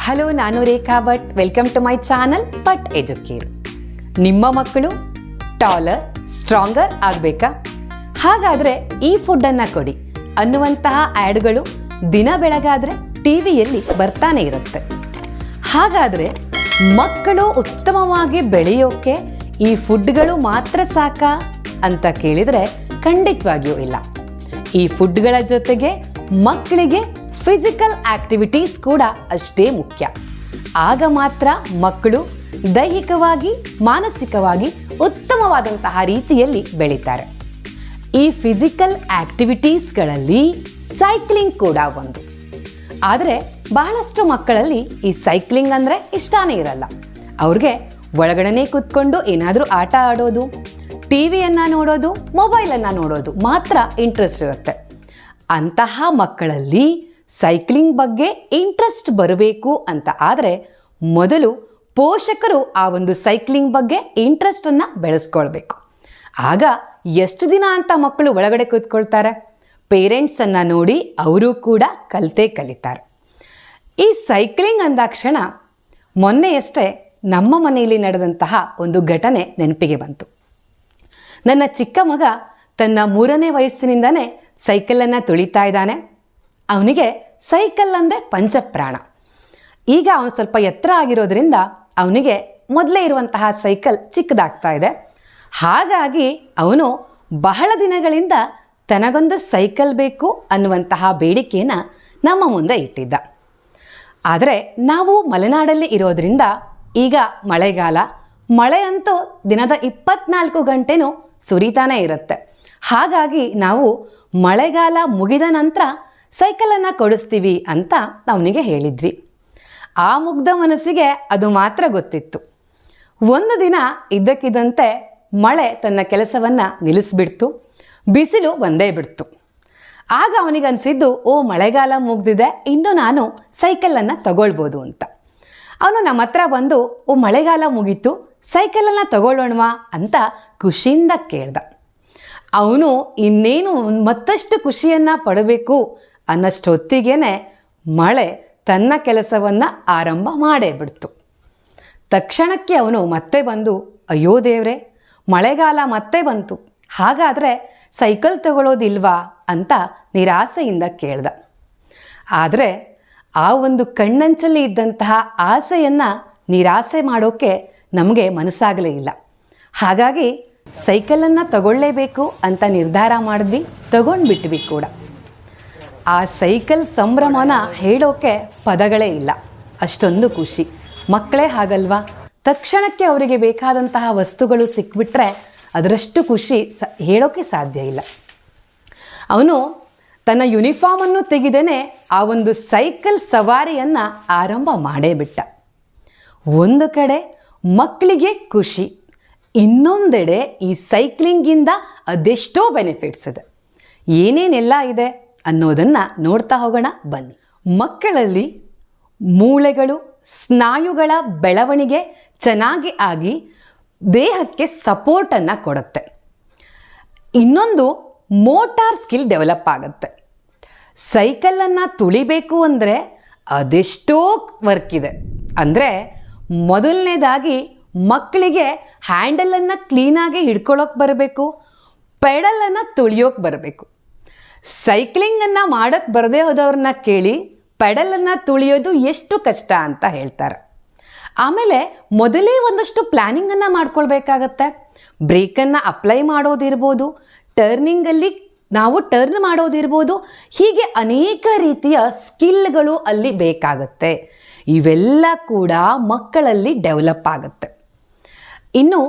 Hello, ನಾನು Rekha Bhat. Welcome to my channel Bhat Educare. ನಿಮ್ಮ ಮಕ್ಕಳು ಟಾಲರ್, ಸ್ಟ್ರಾಂಗರ್ ಆಗಬೇಕಾ? ಹಾಗಾದರೆ ಈ ಫುಡ್ಡನ್ನು ಕೊಡಿ ಅನ್ನುವಂತಹ ಆ್ಯಡ್ಗಳು ದಿನ ಬೆಳಗಾದರೆ ಟಿವಿಯಲ್ಲಿ ಬರ್ತಾನೆ ಇರುತ್ತೆ. ಹಾಗಾದರೆ ಮಕ್ಕಳು ಉತ್ತಮವಾಗಿ ಬೆಳೆಯೋಕ್ಕೆ ಈ ಫುಡ್ಗಳು ಮಾತ್ರ ಸಾಕಾ ಅಂತ ಕೇಳಿದರೆ ಖಂಡಿತವಾಗಿಯೂ ಇಲ್ಲ. ಈ ಫುಡ್ಗಳ ಜೊತೆಗೆ ಮಕ್ಕಳಿಗೆ ಫಿಸಿಕಲ್ ಆಕ್ಟಿವಿಟೀಸ್ ಕೂಡ ಅಷ್ಟೇ ಮುಖ್ಯ. ಆಗ ಮಾತ್ರ ಮಕ್ಕಳು ದೈಹಿಕವಾಗಿ, ಮಾನಸಿಕವಾಗಿ ಉತ್ತಮವಾದಂತಹ ರೀತಿಯಲ್ಲಿ ಬೆಳೀತಾರೆ. ಈ ಫಿಸಿಕಲ್ ಆಕ್ಟಿವಿಟೀಸ್ಗಳಲ್ಲಿ ಸೈಕ್ಲಿಂಗ್ ಕೂಡ ಒಂದು. ಆದರೆ ಬಹಳಷ್ಟು ಮಕ್ಕಳಲ್ಲಿ ಈ ಸೈಕ್ಲಿಂಗ್ ಅಂದರೆ ಇಷ್ಟನೇ ಇರಲ್ಲ. ಅವ್ರಿಗೆ ಒಳಗಡೆನೇ ಕೂತ್ಕೊಂಡು ಏನಾದರೂ ಆಟ ಆಡೋದು, ಟಿವಿಯನ್ನು ನೋಡೋದು, ಮೊಬೈಲನ್ನು ನೋಡೋದು ಮಾತ್ರ ಇಂಟ್ರೆಸ್ಟ್ ಇರುತ್ತೆ. ಅಂತಹ ಮಕ್ಕಳಲ್ಲಿ ಸೈಕ್ಲಿಂಗ್ ಬಗ್ಗೆ ಇಂಟ್ರೆಸ್ಟ್ ಬರಬೇಕು ಅಂತ ಆದರೆ ಮೊದಲು ಪೋಷಕರು ಆ ಒಂದು ಸೈಕ್ಲಿಂಗ್ ಬಗ್ಗೆ ಇಂಟ್ರೆಸ್ಟನ್ನು ಬೆಳೆಸ್ಕೊಳ್ಬೇಕು. ಆಗ ಎಷ್ಟು ದಿನ ಅಂತ ಮಕ್ಕಳು ಒಳಗಡೆ ಕೂತ್ಕೊಳ್ತಾರೆ? ಪೇರೆಂಟ್ಸನ್ನು ನೋಡಿ ಅವರು ಕೂಡ ಕಲಿತಾರೆ. ಈ ಸೈಕ್ಲಿಂಗ್ ಅಂದಾಕ್ಷಣ ಮೊನ್ನೆಯಷ್ಟೇ ನಮ್ಮ ಮನೆಯಲ್ಲಿ ನಡೆದಂತಹ ಒಂದು ಘಟನೆ ನೆನಪಿಗೆ ಬಂತು. ನನ್ನ ಚಿಕ್ಕ ಮಗ ತನ್ನ 3ನೇ ವಯಸ್ಸಿನಿಂದನೇ ಸೈಕಲನ್ನು ತುಳಿತಾ ಇದ್ದಾನೆ. ಅವನಿಗೆ ಸೈಕಲ್ ಅಂದೇ ಪಂಚಪ್ರಾಣ. ಈಗ ಅವನು ಸ್ವಲ್ಪ ಎತ್ತರ ಆಗಿರೋದ್ರಿಂದ ಅವನಿಗೆ ಮೊದಲೇ ಇರುವಂತಹ ಸೈಕಲ್ ಚಿಕ್ಕದಾಗ್ತಾ ಇದೆ. ಹಾಗಾಗಿ ಅವನು ಬಹಳ ದಿನಗಳಿಂದ ತನಗೊಂದು ಸೈಕಲ್ ಬೇಕು ಅನ್ನುವಂತಹ ಬೇಡಿಕೆಯನ್ನು ನಮ್ಮ ಮುಂದೆ ಇಟ್ಟಿದ್ದ. ಆದರೆ ನಾವು ಮಲೆನಾಡಲ್ಲಿ ಇರೋದ್ರಿಂದ ಈಗ ಮಳೆಗಾಲ, ಮಳೆ ಅಂತೂ ದಿನದ 24 ಗಂಟೆನೂ ಸುರಿತಾನೇ ಇರುತ್ತೆ. ಹಾಗಾಗಿ ನಾವು ಮಳೆಗಾಲ ಮುಗಿದ ನಂತರ ಸೈಕಲನ್ನು ಕೊಡಿಸ್ತೀವಿ ಅಂತ ಅವನಿಗೆ ಹೇಳಿದ್ವಿ. ಆ ಮುಗ್ಧ ಮನಸ್ಸಿಗೆ ಅದು ಮಾತ್ರ ಗೊತ್ತಿತ್ತು. ಒಂದು ದಿನ ಇದ್ದಕ್ಕಿದ್ದಂತೆ ಮಳೆ ತನ್ನ ಕೆಲಸವನ್ನು ನಿಲ್ಲಿಸ್ಬಿಡ್ತು, ಬಿಸಿಲು ಬಂದೇ ಬಿಡ್ತು. ಆಗ ಅವನಿಗನ್ಸಿದ್ದು, ಮಳೆಗಾಲ ಮುಗ್ದಿದೆ, ಇನ್ನು ನಾನು ಸೈಕಲನ್ನು ತಗೊಳ್ಬೋದು ಅಂತ. ಅವನು ನಮ್ಮ ಹತ್ರ ಬಂದು, ಮಳೆಗಾಲ ಮುಗೀತು, ಸೈಕಲನ್ನು ತಗೊಳ್ಳೋಣವಾ ಅಂತ ಖುಷಿಯಿಂದ ಕೇಳ್ದ. ಅವನು ಇನ್ನೇನು ಮತ್ತಷ್ಟು ಖುಷಿಯನ್ನು ಪಡಬೇಕು ಅನ್ನಷ್ಟೊತ್ತಿಗೇ ಮಳೆ ತನ್ನ ಕೆಲಸವನ್ನು ಆರಂಭ ಮಾಡೇ ಬಿಡ್ತು. ತಕ್ಷಣಕ್ಕೆ ಅವನು ಮತ್ತೆ ಬಂದು, ಅಯ್ಯೋ ದೇವ್ರೆ, ಮಳೆಗಾಲ ಮತ್ತೆ ಬಂತು, ಹಾಗಾದರೆ ಸೈಕಲ್ ತಗೊಳ್ಳೋದಿಲ್ವಾ ಅಂತ ನಿರಾಸೆಯಿಂದ ಕೇಳ್ದ. ಆದರೆ ಆ ಒಂದು ಕಣ್ಣಂಚಲ್ಲಿ ಇದ್ದಂತಹ ಆಸೆಯನ್ನು ನಿರಾಸೆ ಮಾಡೋಕ್ಕೆ ನಮಗೆ ಮನಸ್ಸಾಗಲೇ ಇಲ್ಲ. ಹಾಗಾಗಿ ಸೈಕಲನ್ನು ತಗೊಳ್ಳೇಬೇಕು ಅಂತ ನಿರ್ಧಾರ ಮಾಡಿದ್ವಿ, ತಗೊಂಡ್ಬಿಟ್ವಿ ಕೂಡ. ಆ ಸೈಕಲ್ ಸಂಭ್ರಮನ ಹೇಳೋಕ್ಕೆ ಪದಗಳೇ ಇಲ್ಲ, ಅಷ್ಟೊಂದು ಖುಷಿ. ಮಕ್ಕಳೇ ಹಾಗಲ್ವಾ, ತಕ್ಷಣಕ್ಕೆ ಅವರಿಗೆ ಬೇಕಾದಂತಹ ವಸ್ತುಗಳು ಸಿಕ್ಬಿಟ್ರೆ ಅದರಷ್ಟು ಖುಷಿ ಹೇಳೋಕ್ಕೆ ಸಾಧ್ಯ ಇಲ್ಲ. ಅವನು ತನ್ನ ಯೂನಿಫಾರ್ಮನ್ನು ತೆಗೆದೇನೆ ಆ ಒಂದು ಸೈಕಲ್ ಸವಾರಿಯನ್ನು ಆರಂಭ ಮಾಡೇ ಬಿಟ್ಟ. ಒಂದು ಕಡೆ ಮಕ್ಕಳಿಗೆ ಖುಷಿ, ಇನ್ನೊಂದೆಡೆ ಈ ಸೈಕ್ಲಿಂಗಿಂದ ಅದೆಷ್ಟೋ ಬೆನಿಫಿಟ್ಸ್ ಇದೆ. ಏನೇನೆಲ್ಲ ಇದೆ ಅನ್ನೋದನ್ನು ನೋಡ್ತಾ ಹೋಗೋಣ ಬನ್ನಿ. ಮಕ್ಕಳಲ್ಲಿ ಮೂಳೆಗಳು, ಸ್ನಾಯುಗಳ ಬೆಳವಣಿಗೆ ಚೆನ್ನಾಗಿ ಆಗಿ ದೇಹಕ್ಕೆ ಸಪೋರ್ಟನ್ನು ಕೊಡುತ್ತೆ. ಇನ್ನೊಂದು ಮೋಟಾರ್ ಸ್ಕಿಲ್ ಡೆವಲಪ್ ಆಗುತ್ತೆ. ಸೈಕಲನ್ನು ತುಳಿಬೇಕು ಅಂದರೆ ಅದೆಷ್ಟೋ ವರ್ಕ್ ಇದೆ. ಅಂದರೆ ಮೊದಲನೇದಾಗಿ ಮಕ್ಕಳಿಗೆ ಹ್ಯಾಂಡಲನ್ನು ಕ್ಲೀನಾಗಿ ಹಿಡ್ಕೊಳ್ಳೋಕೆ ಬರಬೇಕು, ಪೆಡಲನ್ನು ತುಳಿಯೋಕೆ ಬರಬೇಕು. ಸೈಕ್ಲಿಂಗನ್ನು ಮಾಡೋಕ್ಕೆ ಬರದೇ ಹೋದವ್ರನ್ನ ಕೇಳಿ ಪೆಡಲನ್ನು ತುಳಿಯೋದು ಎಷ್ಟು ಕಷ್ಟ ಅಂತ ಹೇಳ್ತಾರೆ. ಆಮೇಲೆ ಮೊದಲೇ ಒಂದಷ್ಟು ಪ್ಲ್ಯಾನಿಂಗನ್ನು ಮಾಡ್ಕೊಳ್ಬೇಕಾಗತ್ತೆ. ಬ್ರೇಕನ್ನು ಅಪ್ಲೈ ಮಾಡೋದಿರ್ಬೋದು, ಟರ್ನಿಂಗಲ್ಲಿ ನಾವು ಟರ್ನ್ ಮಾಡೋದಿರ್ಬೋದು, ಹೀಗೆ ಅನೇಕ ರೀತಿಯ ಸ್ಕಿಲ್ಗಳು ಅಲ್ಲಿ ಬೇಕಾಗುತ್ತೆ. ಇವೆಲ್ಲ ಕೂಡ ಮಕ್ಕಳಲ್ಲಿ ಡೆವಲಪ್ ಆಗುತ್ತೆ. ಇನ್ನು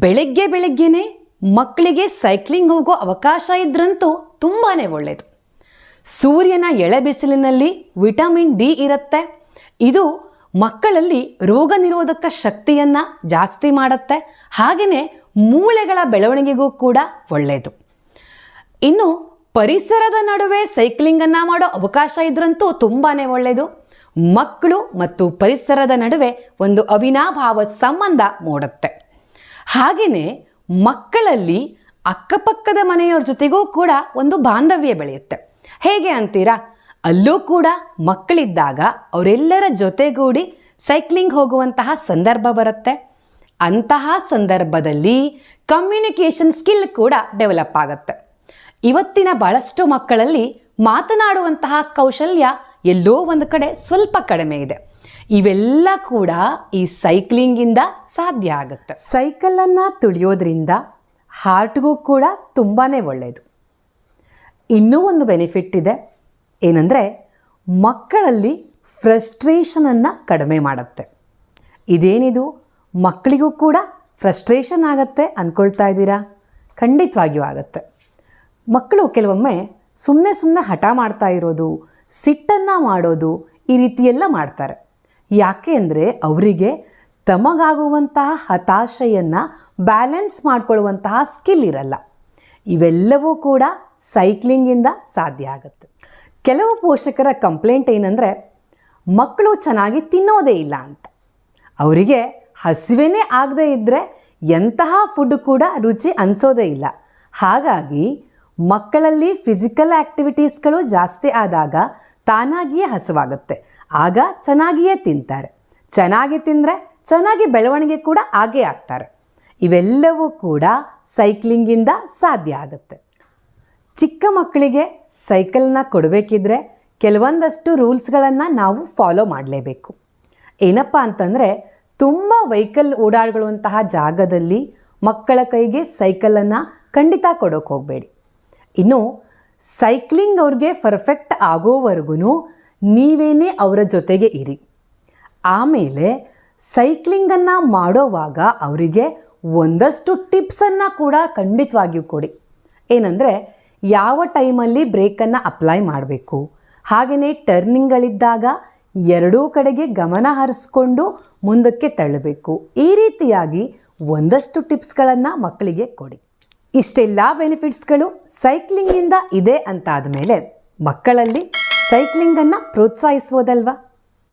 ಬೆಳಗ್ಗೆನೇ ಮಕ್ಕಳಿಗೆ ಸೈಕ್ಲಿಂಗ್ ಹೋಗೋ ಅವಕಾಶ ಇದ್ರಂತೂ ತುಂಬಾ ಒಳ್ಳೆಯದು. ಸೂರ್ಯನ ಎಳೆ ಬಿಸಿಲಿನಲ್ಲಿ ವಿಟಮಿನ್ ಡಿ ಇರುತ್ತೆ. ಇದು ಮಕ್ಕಳಲ್ಲಿ ರೋಗ ನಿರೋಧಕ ಶಕ್ತಿಯನ್ನು ಜಾಸ್ತಿ ಮಾಡುತ್ತೆ. ಹಾಗೆಯೇ ಮೂಳೆಗಳ ಬೆಳವಣಿಗೆಗೂ ಕೂಡ ಒಳ್ಳೆಯದು. ಇನ್ನು ಪರಿಸರದ ನಡುವೆ ಸೈಕ್ಲಿಂಗನ್ನು ಮಾಡೋ ಅವಕಾಶ ಇದ್ರಂತೂ ತುಂಬಾ ಒಳ್ಳೆಯದು. ಮಕ್ಕಳು ಮತ್ತು ಪರಿಸರದ ನಡುವೆ ಒಂದು ಅವಿನಾಭಾವ ಸಂಬಂಧ ಮೂಡುತ್ತೆ. ಹಾಗೆಯೇ ಮಕ್ಕಳಲ್ಲಿ ಅಕ್ಕಪಕ್ಕದ ಮನೆಯವ್ರ ಜೊತೆಗೂ ಕೂಡ ಒಂದು ಬಾಂಧವ್ಯ ಬೆಳೆಯುತ್ತೆ. ಹೇಗೆ ಅಂತೀರಾ? ಅಲ್ಲೂ ಕೂಡ ಮಕ್ಕಳಿದ್ದಾಗ ಅವರೆಲ್ಲರ ಜೊತೆಗೂಡಿ ಸೈಕ್ಲಿಂಗ್ ಹೋಗುವಂತಹ ಸಂದರ್ಭ ಬರುತ್ತೆ. ಅಂತಹ ಸಂದರ್ಭದಲ್ಲಿ ಕಮ್ಯುನಿಕೇಷನ್ ಸ್ಕಿಲ್ ಕೂಡ ಡೆವಲಪ್ ಆಗುತ್ತೆ. ಇವತ್ತಿನ ಭಾಳಷ್ಟು ಮಕ್ಕಳಲ್ಲಿ ಮಾತನಾಡುವಂತಹ ಕೌಶಲ್ಯ ಎಲ್ಲೋ ಒಂದು ಕಡೆ ಸ್ವಲ್ಪ ಕಡಿಮೆ ಇದೆ. ಇವೆಲ್ಲ ಕೂಡ ಈ ಸೈಕ್ಲಿಂಗಿಂದ ಸಾಧ್ಯ ಆಗುತ್ತೆ. ಸೈಕಲನ್ನು ತುಳಿಯೋದ್ರಿಂದ ಹಾರ್ಟ್ಗೂ ಕೂಡ ತುಂಬಾ ಒಳ್ಳೆಯದು. ಇನ್ನೂ ಒಂದು ಬೆನಿಫಿಟ್ ಇದೆ, ಏನಂದರೆ ಮಕ್ಕಳಲ್ಲಿ ಫ್ರಸ್ಟ್ರೇಷನನ್ನು ಕಡಿಮೆ ಮಾಡುತ್ತೆ. ಇದೇನಿದು, ಮಕ್ಕಳಿಗೂ ಕೂಡ ಫ್ರಸ್ಟ್ರೇಷನ್ ಆಗುತ್ತೆ ಅಂದ್ಕೊಳ್ತಾ ಇದ್ದೀರಾ? ಖಂಡಿತವಾಗಿಯೂ ಆಗುತ್ತೆ. ಮಕ್ಕಳು ಕೆಲವೊಮ್ಮೆ ಸುಮ್ಮನೆ ಹಠ ಮಾಡ್ತಾ ಇರೋದು, ಸಿಟ್ಟನ್ನು ಮಾಡೋದು, ಈ ರೀತಿಯೆಲ್ಲ ಮಾಡ್ತಾರೆ. ಯಾಕೆ ಅಂದರೆ ಅವರಿಗೆ ತಮಗಾಗುವಂತಹ ಹತಾಶೆಯನ್ನು ಬ್ಯಾಲೆನ್ಸ್ ಮಾಡಿಕೊಳ್ಳುವಂತಹ ಸ್ಕಿಲ್ ಇರಲ್ಲ. ಇವೆಲ್ಲವೂ ಕೂಡ ಸೈಕ್ಲಿಂಗಿಂದ ಸಾಧ್ಯ ಆಗುತ್ತೆ. ಕೆಲವು ಪೋಷಕರ ಕಂಪ್ಲೇಂಟ್ ಏನಂದರೆ ಮಕ್ಕಳು ಚೆನ್ನಾಗಿ ತಿನ್ನೋದೇ ಇಲ್ಲ ಅಂತ. ಅವರಿಗೆ ಹಸಿವೆನೇ ಆಗದೇ ಇದ್ದರೆ ಎಂತಹ ಫುಡ್ ಕೂಡ ರುಚಿ ಅನಿಸೋದೇ ಇಲ್ಲ. ಹಾಗಾಗಿ ಮಕ್ಕಳಲ್ಲಿ ಫಿಸಿಕಲ್ ಆ್ಯಕ್ಟಿವಿಟೀಸ್ಗಳು ಜಾಸ್ತಿ ಆದಾಗ ತಾನಾಗಿಯೇ ಹಸುವಾಗುತ್ತೆ. ಆಗ ಚೆನ್ನಾಗಿಯೇ ತಿಂತಾರೆ. ಚೆನ್ನಾಗಿ ತಿಂದರೆ ಚೆನ್ನಾಗಿ ಬೆಳವಣಿಗೆ ಕೂಡ ಆಗೇ ಆಗ್ತಾರೆ. ಇವೆಲ್ಲವೂ ಕೂಡ ಸೈಕ್ಲಿಂಗಿಂದ ಸಾಧ್ಯ ಆಗುತ್ತೆ. ಚಿಕ್ಕ ಮಕ್ಕಳಿಗೆ ಸೈಕಲ್ನ ಕೊಡಬೇಕಿದ್ರೆ ಕೆಲವೊಂದಷ್ಟು ರೂಲ್ಸ್ಗಳನ್ನು ನಾವು ಫಾಲೋ ಮಾಡಲೇಬೇಕು. ಏನಪ್ಪ ಅಂತಂದರೆ, ತುಂಬ ವೆಹಿಕಲ್ ಓಡಾಡುವಂತಹ ಜಾಗದಲ್ಲಿ ಮಕ್ಕಳ ಕೈಗೆ ಸೈಕಲನ್ನು ಖಂಡಿತ ಕೊಡೋಕೆ ಹೋಗಬೇಡಿ. ಇನ್ನು ಸೈಕ್ಲಿಂಗ್ ಅವ್ರಿಗೆ ಪರ್ಫೆಕ್ಟ್ ಆಗೋವರೆಗೂ ನೀವೇನೇ ಅವರ ಜೊತೆಗೆ ಇರಿ. ಆಮೇಲೆ ಸೈಕ್ಲಿಂಗನ್ನು ಮಾಡೋವಾಗ ಅವರಿಗೆ ಒಂದಷ್ಟು ಟಿಪ್ಸನ್ನು ಕೂಡ ಖಂಡಿತವಾಗಿಯೂ ಕೊಡಿ. ಏನಂದರೆ, ಯಾವ ಟೈಮಲ್ಲಿ ಬ್ರೇಕನ್ನು ಅಪ್ಲೈ ಮಾಡಬೇಕು, ಹಾಗೆಯೇ ಟರ್ನಿಂಗ್ಗಳಿದ್ದಾಗ ಎರಡೂ ಕಡೆಗೆ ಗಮನ ಹರಿಸ್ಕೊಂಡು ಮುಂದಕ್ಕೆ ತಳ್ಳಬೇಕು. ಈ ರೀತಿಯಾಗಿ ಒಂದಷ್ಟು ಟಿಪ್ಸ್ಗಳನ್ನು ಮಕ್ಕಳಿಗೆ ಕೊಡಿ. ಇಷ್ಟೆಲ್ಲ ಬೆನಿಫಿಟ್ಸ್ಗಳು ಸೈಕ್ಲಿಂಗಿಂದ ಇದೆ ಅಂತಾದ ಮೇಲೆ ಮಕ್ಕಳಲ್ಲಿ ಸೈಕ್ಲಿಂಗನ್ನು ಪ್ರೋತ್ಸಾಹಿಸ್ಬೋದಲ್ವಾ?